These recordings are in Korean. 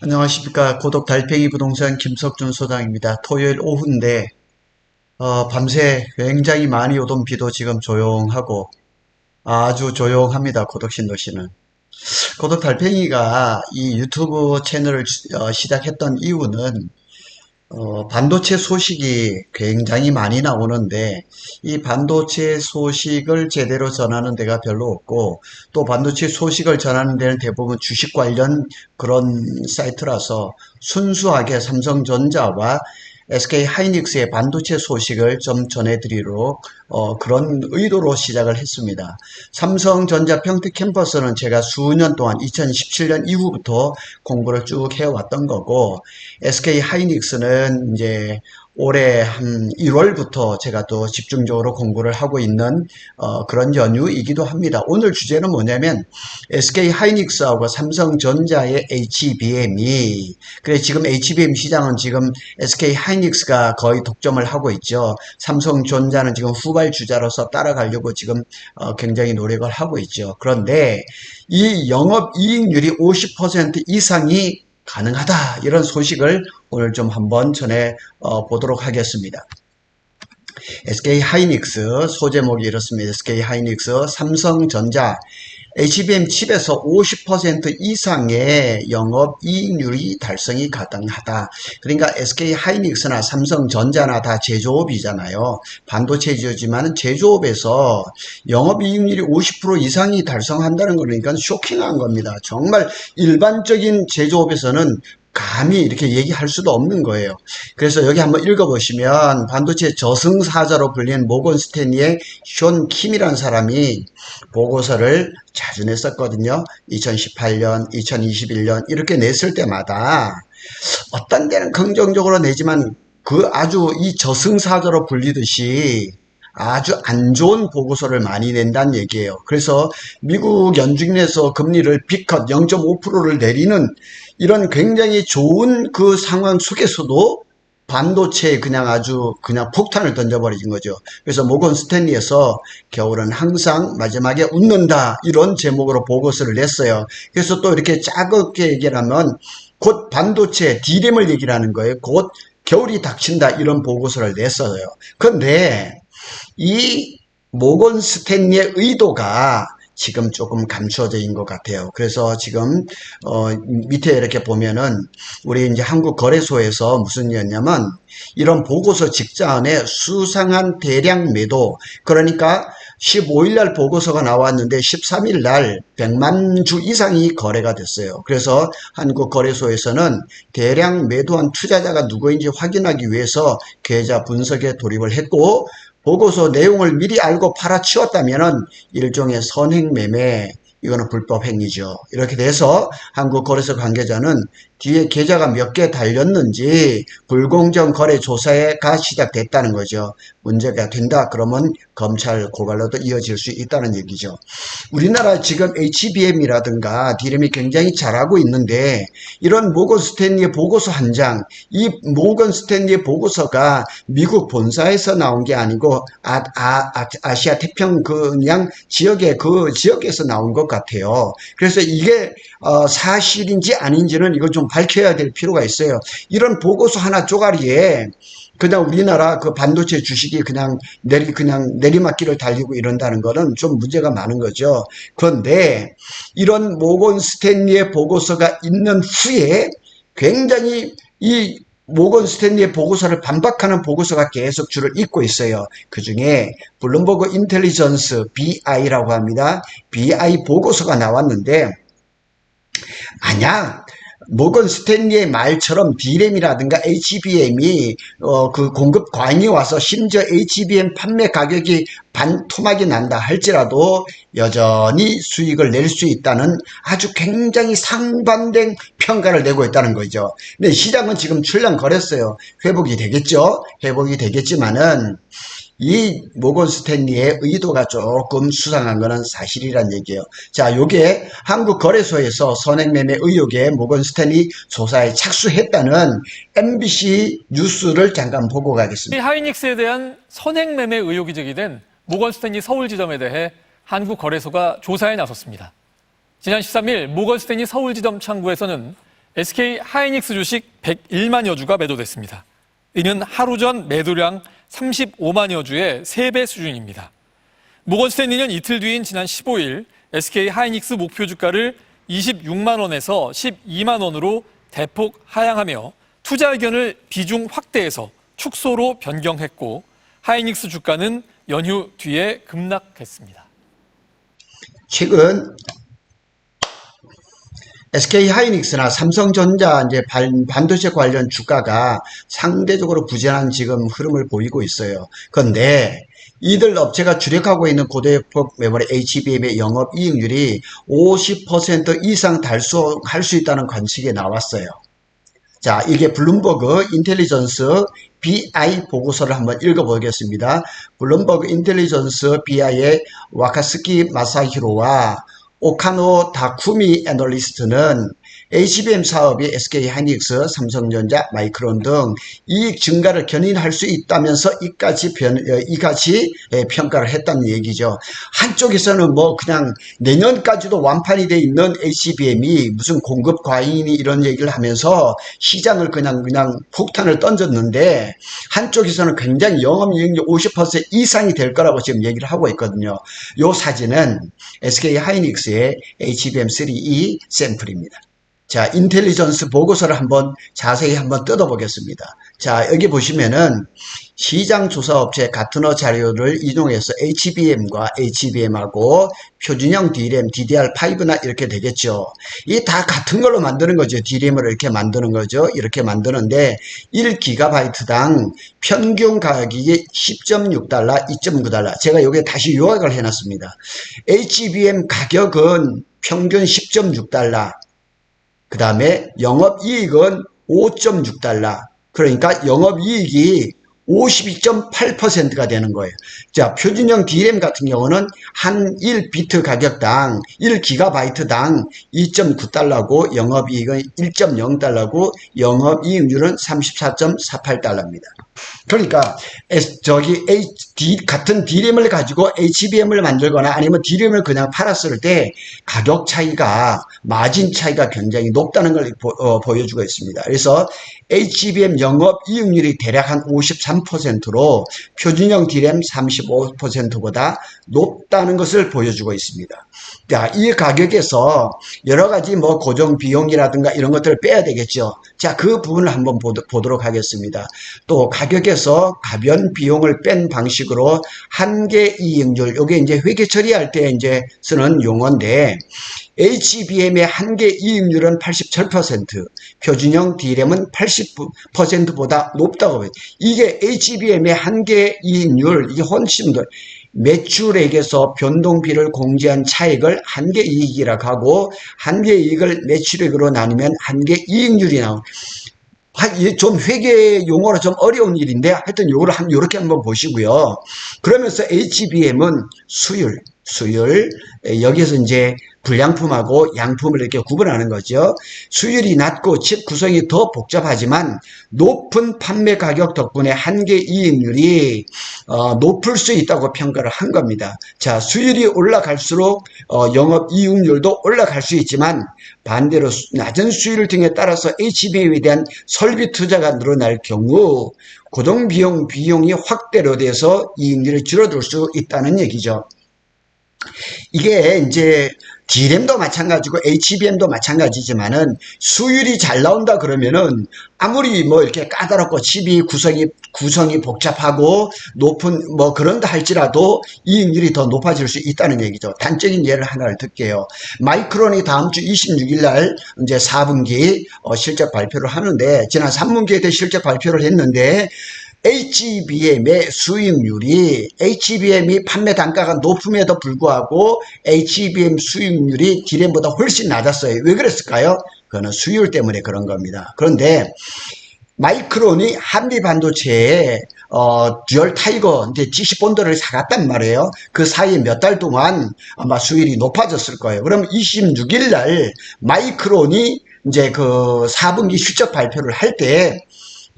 안녕하십니까. 고독 달팽이 부동산 김석준 소장입니다. 토요일 오후인데 밤새 굉장히 많이 오던 비도 지금 조용하고 아주 조용합니다. 고독 신도시는. 고독 달팽이가 이 유튜브 채널을 시작했던 이유는 반도체 소식이 굉장히 많이 나오는데 이 반도체 소식을 제대로 전하는 데가 별로 없고 또 반도체 소식을 전하는 데는 대부분 주식 관련 그런 사이트라서 순수하게 삼성전자와 SK하이닉스의 반도체 소식을 좀 전해드리도록 그런 의도로 시작을 했습니다. 삼성전자 평택 캠퍼스는 제가 수년 동안 2017년 이후부터 공부를 쭉 해왔던 거고 SK하이닉스는 이제 올해 한 1월부터 제가 또 집중적으로 공부를 하고 있는 그런 연유이기도 합니다. 오늘 주제는 뭐냐면 SK하이닉스하고 삼성전자의 HBM이 그래 지금 HBM 시장은 지금 SK하이닉스가 거의 독점을 하고 있죠. 삼성전자는 지금 후발주자로서 따라가려고 지금 굉장히 노력을 하고 있죠. 그런데 이 영업이익률이 50% 이상이 가능하다 이런 소식을 오늘 좀 한번 전해 보도록 하겠습니다. SK하이닉스 소제목이 이렇습니다. SK하이닉스 삼성전자 HBM 칩에서 50% 이상의 영업이익률이 달성이 가능하다. 그러니까 SK하이닉스나 삼성전자나 다 제조업이잖아요. 반도체지만 제조업에서 영업이익률이 50% 이상이 달성한다는 거니까 쇼킹한 겁니다. 정말 일반적인 제조업에서는 감히 이렇게 얘기할 수도 없는 거예요. 그래서 여기 한번 읽어보시면 반도체 저승사자로 불리는 모건 스탠리의 숀 킴이라는 사람이 보고서를 자주 냈었거든요. 2018년, 2021년 이렇게 냈을 때마다 어떤 데는 긍정적으로 내지만 그 아주 이 저승사자로 불리듯이 아주 안 좋은 보고서를 많이 낸다는 얘기예요. 그래서 미국 연준에서 금리를 B컷 0.5%를 내리는 이런 굉장히 좋은 그 상황 속에서도 반도체에 그냥 아주 그냥 폭탄을 던져버린 거죠. 그래서 모건 스탠리에서 겨울은 항상 마지막에 웃는다 이런 제목으로 보고서를 냈어요. 그래서 또 이렇게 작게 얘기를 하면 곧 반도체 D램을 얘기를 하는 거예요. 곧 겨울이 닥친다 이런 보고서를 냈어요. 그런데 이 모건 스탠리의 의도가 지금 조금 감추어져 있는 것 같아요. 그래서 지금 밑에 이렇게 보면은 우리 이제 한국거래소에서 무슨 일이었냐면 이런 보고서 직전에 수상한 대량 매도, 그러니까 15일 날 보고서가 나왔는데 13일 날 100만 주 이상이 거래가 됐어요. 그래서 한국거래소에서는 대량 매도한 투자자가 누구인지 확인하기 위해서 계좌 분석에 돌입을 했고, 보고서 내용을 미리 알고 팔아치웠다면 일종의 선행매매, 이거는 불법 행위죠. 이렇게 돼서 한국거래소 관계자는 뒤에 계좌가 몇 개 달렸는지 불공정 거래 조사가 시작됐다는 거죠. 문제가 된다 그러면 검찰 고발로도 이어질 수 있다는 얘기죠. 우리나라 지금 HBM이라든가 D램이 굉장히 잘하고 있는데 이런 모건 스탠리의 보고서 한 장, 이 모건 스탠리의 보고서가 미국 본사에서 나온 게 아니고 아시아 태평 그냥 지역에서 나온 것 같아요. 그래서 이게 사실인지 아닌지는 이걸 좀 밝혀야 될 필요가 있어요. 이런 보고서 하나 쪼가리에 그냥 우리나라 그 반도체 주식이 그냥 내리막길을 달리고 이런다는 거는 좀 문제가 많은 거죠. 그런데 이런 모건 스탠리의 보고서가 있는 후에 굉장히 이 모건 스탠리의 보고서를 반박하는 보고서가 계속 줄을 잇고 있어요. 그 중에 블룸버그 인텔리전스 BI라고 합니다. BI 보고서가 나왔는데 아냐, 모건 스탠리의 말처럼 D램이라든가 HBM이 그 공급 과잉이 와서 심지어 HBM 판매 가격이 반토막이 난다 할지라도 여전히 수익을 낼 수 있다는 아주 굉장히 상반된 평가를 내고 있다는 거죠. 근데 시장은 지금 출렁거렸어요. 회복이 되겠죠. 회복이 되겠지만은 이 모건 스탠리의 의도가 조금 수상한 거는 사실이란 얘기예요. 자, 요게 한국거래소에서 선행매매 의혹에 모건 스탠리 조사에 착수했다는 MBC 뉴스를 잠깐 보고 가겠습니다. 하이닉스에 대한 선행매매 의혹이 제기된 모건 스탠리 서울 지점에 대해 한국거래소가 조사에 나섰습니다. 지난 13일 모건 스탠리 서울 지점 창구에서는 SK 하이닉스 주식 101만여 주가 매도됐습니다. 이는 하루 전 매도량 35만여 주의 3배 수준입니다. 모건 스탠리는 이틀 뒤인 지난 15일 SK 하이닉스 목표 주가를 26만 원에서 12만 원으로 대폭 하향하며 투자 의견을 비중 확대해서 축소로 변경했고 하이닉스 주가는 연휴 뒤에 급락했습니다. 최근 SK 하이닉스나 삼성전자 이제 반도체 관련 주가가 상대적으로 부진한 지금 흐름을 보이고 있어요. 그런데 이들 업체가 주력하고 있는 고대역폭 메모리 HBM의 영업이익률이 50% 이상 달성할 수 있다는 관측이 나왔어요. 자, 이게 블룸버그 인텔리전스 BI 보고서를 한번 읽어보겠습니다. 블룸버그 인텔리전스 BI의 와카스키 마사히로와 오카노 다쿠미 애널리스트는 HBM 사업이 SK 하이닉스, 삼성전자, 마이크론 등 이익 증가를 견인할 수 있다면서 이같이 평가를 했다는 얘기죠. 한쪽에서는 뭐 그냥 내년까지도 완판이 돼 있는 HBM이 무슨 공급 과잉이니 이런 얘기를 하면서 시장을 그냥 폭탄을 던졌는데 한쪽에서는 굉장히 영업이익률 50% 이상이 될 거라고 지금 얘기를 하고 있거든요. 이 사진은 SK 하이닉스의 HBM3E 샘플입니다. 자, 인텔리전스 보고서를 자세히 뜯어보겠습니다. 자, 여기 보시면은 시장 조사 업체 가트너 자료를 이용해서 HBM과 HBM하고 표준형 DRAM, DDR5나 이렇게 되겠죠. 이 다 같은 걸로 만드는 거죠. DRAM을 이렇게 만드는 거죠. 이렇게 만드는데 1GB당 평균 가격이 10.6달러, 2.9달러. 제가 여기에 다시 요약을 해놨습니다. HBM 가격은 평균 10.6달러. 그 다음에 영업이익은 5.6달러. 그러니까 영업이익이 52.8%가 되는 거예요. 자, 표준형 DRAM 같은 경우는 한 1비트 가격당 1GB당 2.9달러고 영업이익은 1.0달러고 영업이익률은 34.48달러입니다. 그러니까 같은 DRAM을 가지고 HBM을 만들거나 아니면 DRAM을 그냥 팔았을 때 가격 차이가 마진 차이가 굉장히 높다는 걸 보여주고 있습니다. 그래서 HBM 영업이익률이 대략 한 53%로 표준형 DRAM 35%보다 높다는 것을 보여주고 있습니다. 자, 이 가격에서 여러 가지 뭐 고정 비용이라든가 이런 것들을 빼야 되겠죠. 자, 그 부분을 한번 보도록 하겠습니다. 또 가격에서 가변 비용을 뺀 방식으로 한계 이익률, 요게 이제 회계 처리할 때 이제 쓰는 용어인데 HBM의 한계 이익률은 87%, 표준형 DRAM은 80%보다 높다고 해요. 이게 HBM의 한계 이익률, 이게 훨씬 더 매출액에서 변동비를 공제한 차익을 한계이익이라고 하고 한계이익을 매출액으로 나누면 한계이익률이 나옵니다. 좀 회계 용어로 좀 어려운 일인데 하여튼 요거를 요렇게 한번 보시고요. 그러면서 HBM은 수율 여기에서 이제 불량품하고 양품을 이렇게 구분하는 거죠. 수율이 낮고 칩 구성이 더 복잡하지만 높은 판매 가격 덕분에 한계 이익률이 높을 수 있다고 평가를 한 겁니다. 자, 수율이 올라갈수록 영업 이익률도 올라갈 수 있지만 반대로 낮은 수율 등에 따라서 HBM에 대한 설비 투자가 늘어날 경우 고정 비용이 확대로 돼서 이익률이 줄어들 수 있다는 얘기죠. 이게 이제 DRAM도 마찬가지고 HBM도 마찬가지지만은 수율이 잘 나온다 그러면은 아무리 뭐 이렇게 까다롭고 칩이 구성이 복잡하고 높은 뭐 그런다 할지라도 이익률이 더 높아질 수 있다는 얘기죠. 단적인 예를 하나를 들게요. 마이크론이 다음 주 26일 날 이제 4분기 실적 발표를 하는데 지난 3분기에 대해 실적 발표를 했는데 HBM의 수익률이 HBM이 판매 단가가 높음에도 불구하고 HBM 수익률이 DRAM보다 훨씬 낮았어요. 왜 그랬을까요? 그거는 수율 때문에 그런 겁니다. 그런데 마이크론이 한미 반도체에 듀얼 타이거 이제 GC 본드를 사갔단 말이에요. 그 사이에 몇 달 동안 아마 수율이 높아졌을 거예요. 그럼 26일 날 마이크론이 이제 그 4분기 실적 발표를 할 때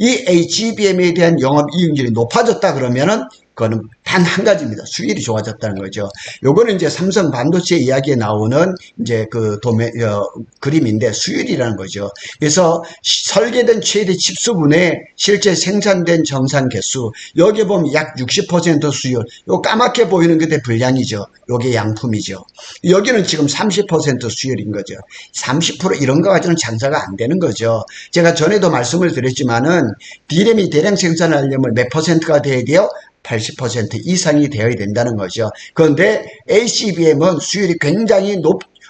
이 HBM에 대한 영업이익률이 높아졌다 그러면은 그거는 단 한 가지입니다. 수율이 좋아졌다는 거죠. 요거는 이제 삼성 반도체 이야기에 나오는 이제 그 그림인데 수율이라는 거죠. 그래서 설계된 최대 칩수분의 실제 생산된 정산 개수, 여기 보면 약 60% 수율, 요 까맣게 보이는 게 불량이죠. 요게 양품이죠. 여기는 지금 30% 수율인 거죠. 30% 이런 거 가지고는 장사가 안 되는 거죠. 제가 전에도 말씀을 드렸지만은 D램이 대량 생산을 하려면 몇 퍼센트가 돼야 돼요? 80% 이상이 되어야 된다는 거죠. 그런데 HBM은 수율이 굉장히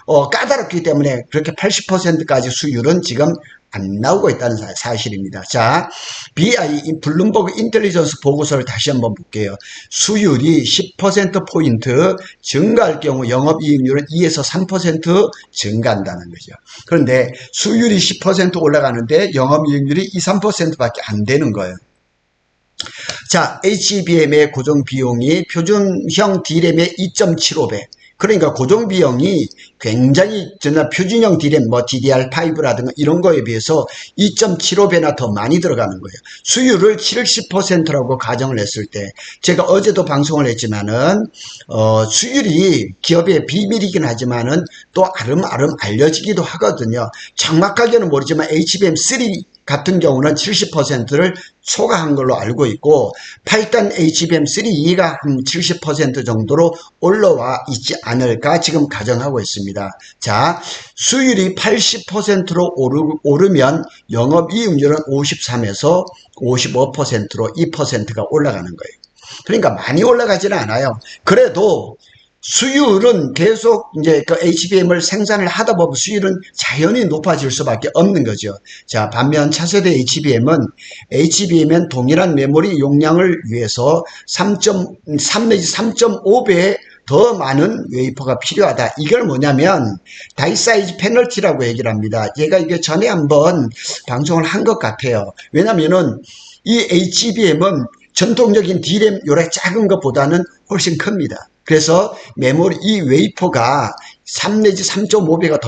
까다롭기 때문에 그렇게 80%까지 수율은 지금 안 나오고 있다는 사실입니다. 자, 블룸버그 인텔리전스 보고서를 다시 한번 볼게요. 수율이 10%포인트 증가할 경우 영업이익률은 2에서 3% 증가한다는 거죠. 그런데 수율이 10% 올라가는데 영업이익률이 2, 3%밖에 안 되는 거예요. 자, HBM의 고정비용이 표준형 D램의 2.75배. 그러니까 고정비용이 굉장히 표준형 D램, DDR5라든가 이런 거에 비해서 2.75배나 더 많이 들어가는 거예요. 수율을 70%라고 가정을 했을 때, 제가 어제도 방송을 했지만은, 수율이 기업의 비밀이긴 하지만은 또 아름아름 알려지기도 하거든요. 정확하게는 모르지만 HBM3 같은 경우는 70%를 초과한 걸로 알고 있고 8단 HBM3E가 한 70% 정도로 올라와 있지 않을까 지금 가정하고 있습니다. 자, 수율이 80%로 오르면 영업이익률은 53에서 55%로 2%가 올라가는 거예요. 그러니까 많이 올라가지는 않아요. 그래도 수율은 계속 이제 그 HBM을 생산을 하다 보면 수율은 자연히 높아질 수밖에 없는 거죠. 자, 반면 차세대 HBM은 동일한 메모리 용량을 위해서 3 내지 3.5배의 더 많은 웨이퍼가 필요하다. 이걸 뭐냐면 다이 사이즈 페널티라고 얘기를 합니다. 제가 이게 전에 한번 방송을 한 것 같아요. 왜냐면은 이 HBM은 전통적인 D램 요래 작은 것보다는 훨씬 큽니다. 그래서 메모리 이 웨이퍼가 3 내지 3.5배가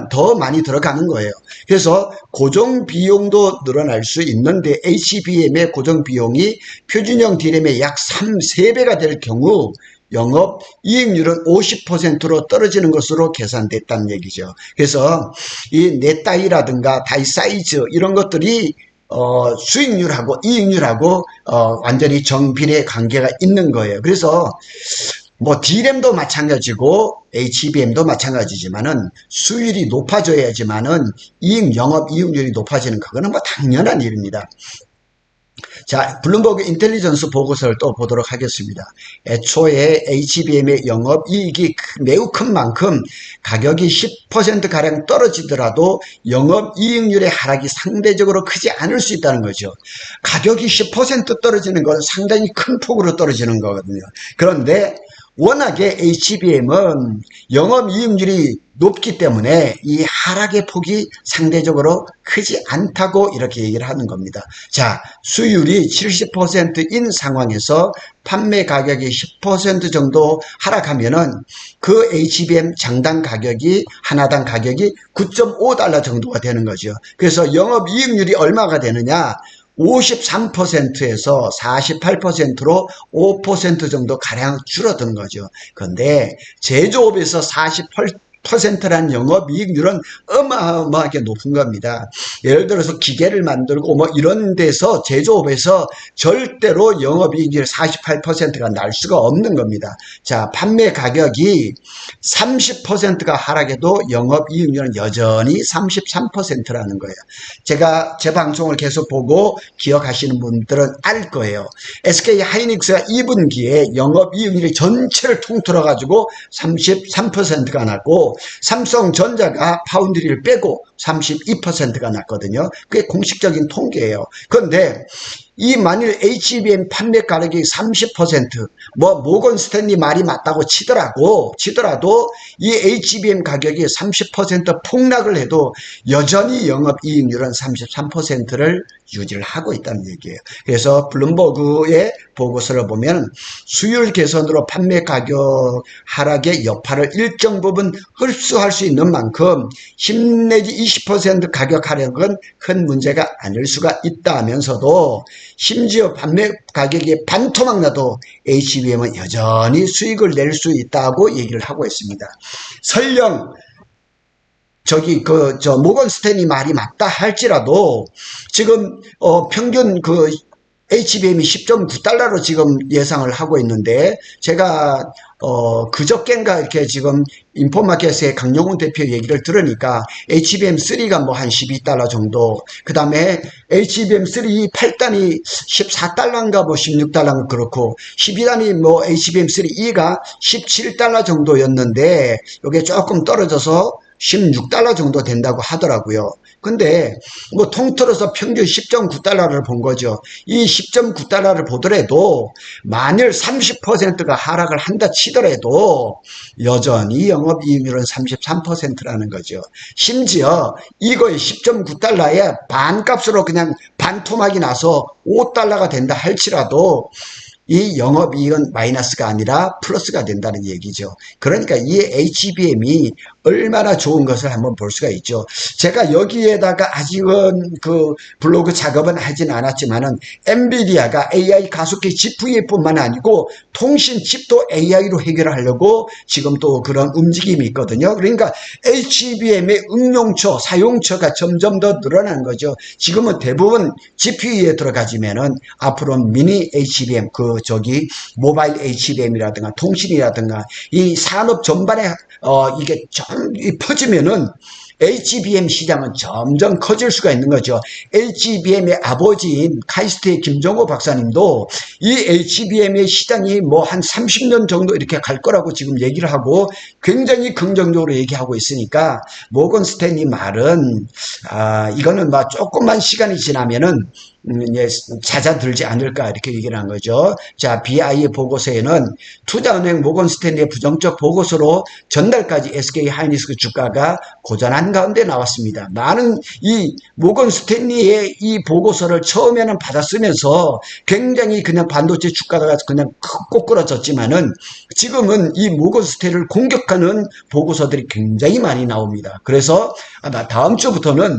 더 많이 들어가는 거예요. 그래서 고정 비용도 늘어날 수 있는데 HBM의 고정 비용이 표준형 D램의 약 3배가 될 경우 영업 이익률은 50%로 떨어지는 것으로 계산됐다는 얘기죠. 그래서 이 넷다이라든가 다이 사이즈 이런 것들이 수익률하고 이익률하고 완전히 정비례 관계가 있는 거예요. 그래서 D램도 마찬가지고 HBM도 마찬가지지만은 수율이 높아져야지만은 영업이익률이 높아지는 그거는 당연한 일입니다. 자, 블룸버그 인텔리전스 보고서를 또 보도록 하겠습니다. 애초에 HBM의 영업이익이 매우 큰 만큼 가격이 10%가량 떨어지더라도 영업이익률의 하락이 상대적으로 크지 않을 수 있다는 거죠. 가격이 10% 떨어지는 건 상당히 큰 폭으로 떨어지는 거거든요. 그런데 워낙에 HBM은 영업이익률이 높기 때문에 이 하락의 폭이 상대적으로 크지 않다고 이렇게 얘기를 하는 겁니다. 자, 수율이 70%인 상황에서 판매 가격이 10% 정도 하락하면은 그 HBM 장당 가격이 하나당 가격이 9.5달러 정도가 되는 거죠. 그래서 영업이익률이 얼마가 되느냐? 53%에서 48%로 5% 정도 가량 줄어든 거죠. 그런데 제조업에서 48%란 영업이익률은 어마어마하게 높은 겁니다. 예를 들어서 기계를 만들고 이런 데서 제조업에서 절대로 영업이익률 48%가 날 수가 없는 겁니다. 자, 판매 가격이 30%가 하락해도 영업이익률은 여전히 33%라는 거예요. 제가 제 방송을 계속 보고 기억하시는 분들은 알 거예요. SK 하이닉스가 2분기에 영업이익률이 전체를 통틀어 가지고 33%가 났고 삼성전자가 파운드리를 빼고 32%가 났거든요. 그게 공식적인 통계예요. 그런데 이 만일 HBM 판매 가격이 30% 모건 스탠리 말이 맞다고 치더라도 이 HBM 가격이 30% 폭락을 해도 여전히 영업이익률은 33%를 유지를 하고 있다는 얘기예요. 그래서 블룸버그의 보고서를 보면 수율 개선으로 판매 가격 하락의 여파를 일정 부분 흡수할 수 있는 만큼 10 내지 20% 가격 하락은 가격은 큰 문제가 아닐 수가 있다면서도 심지어 판매 가격이 반토막 나도 HBM은 여전히 수익을 낼 수 있다고 얘기를 하고 있습니다. 설령 모건스탠리 말이 맞다 할지라도 지금 평균 HBM이 10.9달러로 지금 예상을 하고 있는데, 제가 그저껜가 이렇게 지금 인포마켓의 강용훈 대표 얘기를 들으니까 HBM3가 뭐 한 12달러 정도, 그 다음에 HBM3 8단이 14달러인가 뭐 16달러인가 그렇고, 12단이 뭐 HBM3E가 17달러 정도였는데 이게 조금 떨어져서 16달러 정도 된다고 하더라고요. 근데 뭐 통틀어서 평균 10.9달러를 본 거죠. 이 10.9달러를 보더라도 만일 30%가 하락을 한다 치더라도 여전히 영업이익률은 33%라는 거죠. 심지어 이거의 10.9달러에 반값으로 그냥 반토막이 나서 5달러가 된다 할지라도 이 영업이익은 마이너스가 아니라 플러스가 된다는 얘기죠. 그러니까 이 HBM이 얼마나 좋은 것을 한번 볼 수가 있죠. 제가 여기에다가 아직은 그 블로그 작업은 하진 않았지만은 엔비디아가 AI 가속기 GPU뿐만 아니고 통신 칩도 AI로 해결하려고 지금 또 그런 움직임이 있거든요. 그러니까 HBM의 응용처, 사용처가 점점 더 늘어나는 거죠. 지금은 대부분 GPU에 들어가지면은 앞으로는 미니 HBM, 모바일 HBM이라든가 통신이라든가 이 산업 전반에 이게 좀 퍼지면은 HBM 시장은 점점 커질 수가 있는 거죠. HBM의 아버지인 카이스트의 김정호 박사님도 이 HBM의 시장이 뭐 한 30년 정도 이렇게 갈 거라고 지금 얘기를 하고 굉장히 긍정적으로 얘기하고 있으니까, 모건 스탠리 말은 이거는 막 조금만 시간이 지나면은 잦아들지 않을까 이렇게 얘기를 한 거죠. 자, BI의 보고서에는 투자은행 모건 스탠리의 부정적 보고서로 전날까지 SK 하이닉스 주가가 고전한 가운데 나왔습니다. 나는 이 모건 스탠리의 이 보고서를 처음에는 받았으면서 굉장히 그냥 반도체 주가가 그냥 꼬꾸라졌지만은 지금은 이 모건 스탠리를 공격하는 보고서들이 굉장히 많이 나옵니다. 그래서 아마 다음 주부터는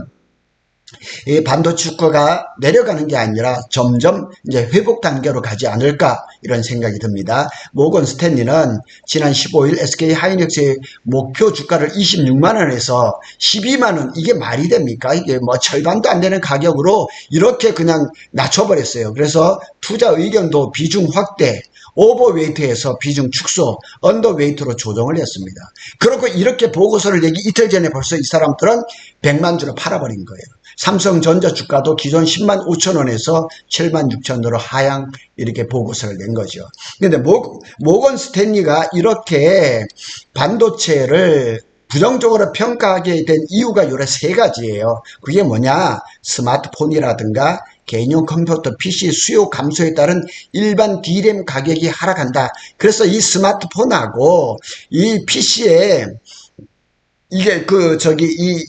이 반도체 주가가 내려가는 게 아니라 점점 이제 회복 단계로 가지 않을까 이런 생각이 듭니다. 모건 스탠리는 지난 15일 SK 하이닉스의 목표 주가를 26만 원에서 12만 원, 이게 말이 됩니까? 이게 뭐 절반도 안 되는 가격으로 이렇게 그냥 낮춰버렸어요. 그래서 투자 의견도 비중 확대, 오버웨이트에서 비중 축소, 언더웨이트로 조정을 했습니다. 그리고 이렇게 보고서를 내기 이틀 전에 벌써 이 사람들은 100만 주로 팔아버린 거예요. 삼성전자 주가도 기존 10만 5천 원에서 7만 6천 원으로 하향 이렇게 보고서를 낸 거죠. 근데 모건 스탠리가 이렇게 반도체를 부정적으로 평가하게 된 이유가 요래 세 가지예요. 그게 뭐냐? 스마트폰이라든가 개인용 컴퓨터 PC 수요 감소에 따른 일반 D램 가격이 하락한다. 그래서 이 스마트폰하고 이 PC에 이게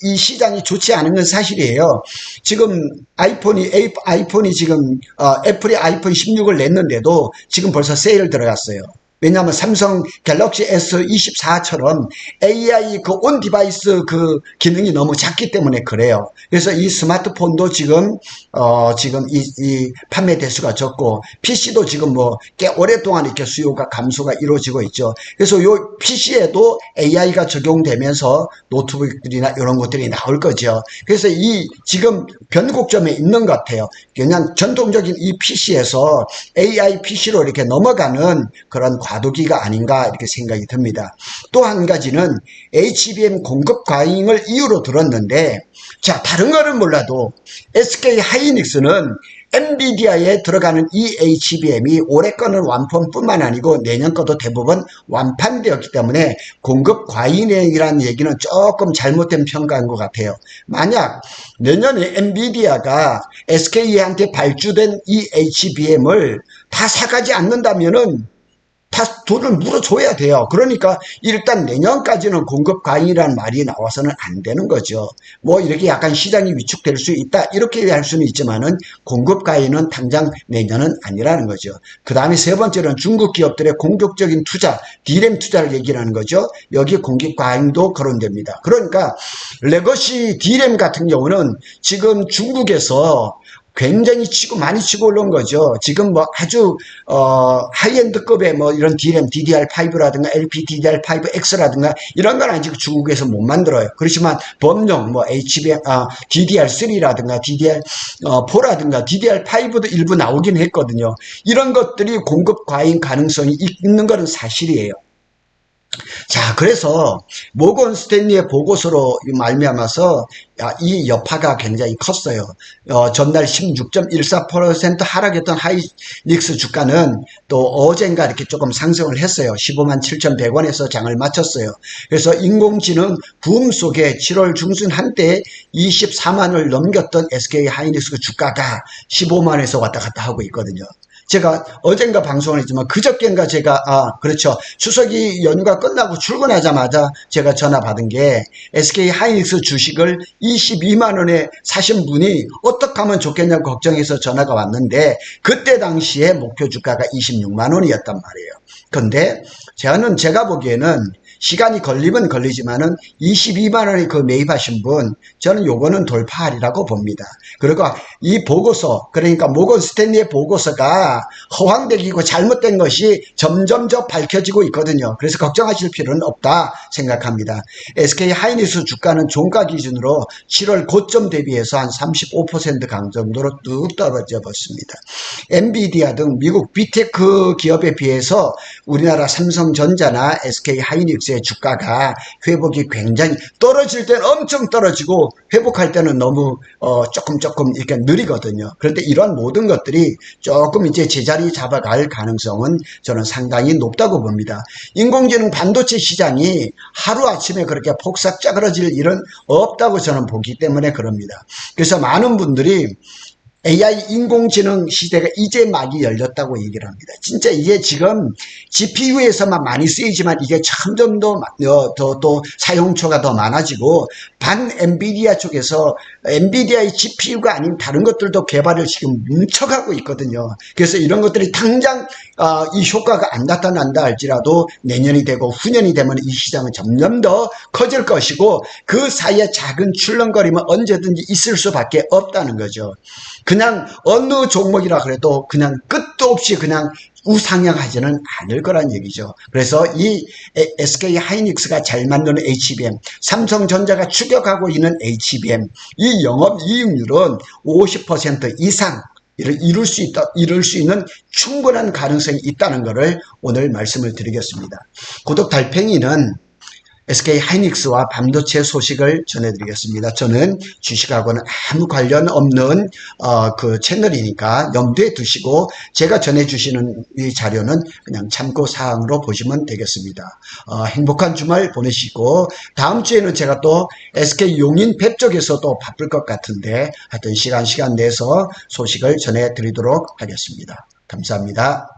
이 시장이 좋지 않은 건 사실이에요. 지금 아이폰이 지금 애플이 아이폰 16을 냈는데도 지금 벌써 세일 들어갔어요. 왜냐하면 삼성 갤럭시 S24처럼 AI 온 디바이스 기능이 너무 작기 때문에 그래요. 그래서 이 스마트폰도 지금 이 판매 대수가 적고, PC도 지금 꽤 오랫동안 이렇게 수요가 감소가 이루어지고 있죠. 그래서 요 PC에도 AI가 적용되면서 노트북들이나 이런 것들이 나올 거죠. 그래서 지금 변곡점에 있는 것 같아요. 그냥 전통적인 이 PC에서 AI PC로 이렇게 넘어가는 그런 과도기가 아닌가 이렇게 생각이 듭니다. 또 한 가지는 HBM 공급 과잉을 이유로 들었는데, 자, 다른 거는 몰라도 SK 하이닉스는 엔비디아에 들어가는 이 HBM이 올해 거는 완판뿐만 아니고 내년 거도 대부분 완판되었기 때문에 공급 과잉이라는 얘기는 조금 잘못된 평가인 것 같아요. 만약 내년에 엔비디아가 SK한테 발주된 이 HBM을 다 사가지 않는다면은 돈을 물어줘야 돼요. 그러니까 일단 내년까지는 공급 과잉이라는 말이 나와서는 안 되는 거죠. 뭐 이렇게 약간 시장이 위축될 수 있다 이렇게 할 수는 있지만은 공급 과잉은 당장 내년은 아니라는 거죠. 그 다음에 세 번째는 중국 기업들의 공격적인 투자, D램 투자를 얘기를 하는 거죠. 여기 공급 과잉도 거론됩니다. 그러니까 레거시 D램 같은 경우는 지금 중국에서 굉장히 많이 치고 올라온 거죠. 지금 뭐 아주 하이엔드급의 뭐 이런 D램, DDR5라든가 LPDDR5X라든가 이런 건 아직 중국에서 못 만들어요. 그렇지만 범용 뭐 HBM, DDR3라든가 DDR4라든가 DDR5도 일부 나오긴 했거든요. 이런 것들이 공급 과잉 가능성이 있는 것은 사실이에요. 자, 그래서 모건 스탠리의 보고서로 말미암아서 이 여파가 굉장히 컸어요. 전날 16.14% 하락했던 하이닉스 주가는 또 어젠가 이렇게 조금 상승을 했어요. 15만 7,100원에서 장을 마쳤어요. 그래서 인공지능 붐 속에 7월 중순 한때 24만을 넘겼던 SK 하이닉스 주가가 15만에서 왔다 갔다 하고 있거든요. 제가 어젠가 방송을 했지만 그저께인가 제가 그렇죠. 추석이 연휴가 끝나고 출근하자마자 제가 전화 받은 게 SK 하이닉스 주식을 22만 원에 사신 분이 어떻게 하면 좋겠냐고 걱정해서 전화가 왔는데 그때 당시에 목표 주가가 26만 원이었단 말이에요. 근데 제가 보기에는 시간이 걸리면 걸리지만은 22만 원에 그 매입하신 분 저는 요거는 돌파하리라고 봅니다. 그리고 이 보고서 그러니까 모건 스탠리의 보고서가 허황되기고 잘못된 것이 점점 밝혀지고 있거든요. 그래서 걱정하실 필요는 없다 생각합니다. SK 하이닉스 주가는 종가 기준으로 7월 고점 대비해서 한 35% 강 정도로 뚝 떨어져 버렸습니다. 엔비디아 등 미국 빅테크 기업에 비해서 우리나라 삼성전자나 SK 하이닉스 주가가 회복이 굉장히 떨어질 때는 엄청 떨어지고 회복할 때는 너무 조금 이렇게 느리거든요. 그런데 이런 모든 것들이 조금 이제 제자리 잡아갈 가능성은 저는 상당히 높다고 봅니다. 인공지능 반도체 시장이 하루아침에 그렇게 폭삭 짜그러질 일은 없다고 저는 보기 때문에 그럽니다. 그래서 많은 분들이 AI 인공지능 시대가 이제 막이 열렸다고 얘기를 합니다. 진짜 이게 지금 GPU에서만 많이 쓰이지만 이게 점점 더 사용처가 더 많아지고 반 엔비디아 쪽에서 엔비디아의 GPU가 아닌 다른 것들도 개발을 지금 뭉쳐가고 있거든요. 그래서 이런 것들이 당장 이 효과가 안 나타난다 할지라도 내년이 되고 후년이 되면 이 시장은 점점 더 커질 것이고 그 사이에 작은 출렁거림은 언제든지 있을 수밖에 없다는 거죠. 그냥 어느 종목이라 그래도 그냥 끝도 없이 그냥 우상향하지는 않을 거란 얘기죠. 그래서 이 SK 하이닉스가 잘 만드는 HBM, 삼성전자가 추격하고 있는 HBM, 이 영업이익률은 50% 이상 이룰 수 있는 충분한 가능성이 있다는 것을 오늘 말씀을 드리겠습니다. 구독 달팽이는 SK 하이닉스와 반도체 소식을 전해드리겠습니다. 저는 주식하고는 아무 관련 없는 그 채널이니까 염두에 두시고 제가 전해주시는 이 자료는 그냥 참고사항으로 보시면 되겠습니다. 행복한 주말 보내시고 다음 주에는 제가 또 SK 용인 팹 쪽에서 또 바쁠 것 같은데 하여튼 시간 내서 소식을 전해드리도록 하겠습니다. 감사합니다.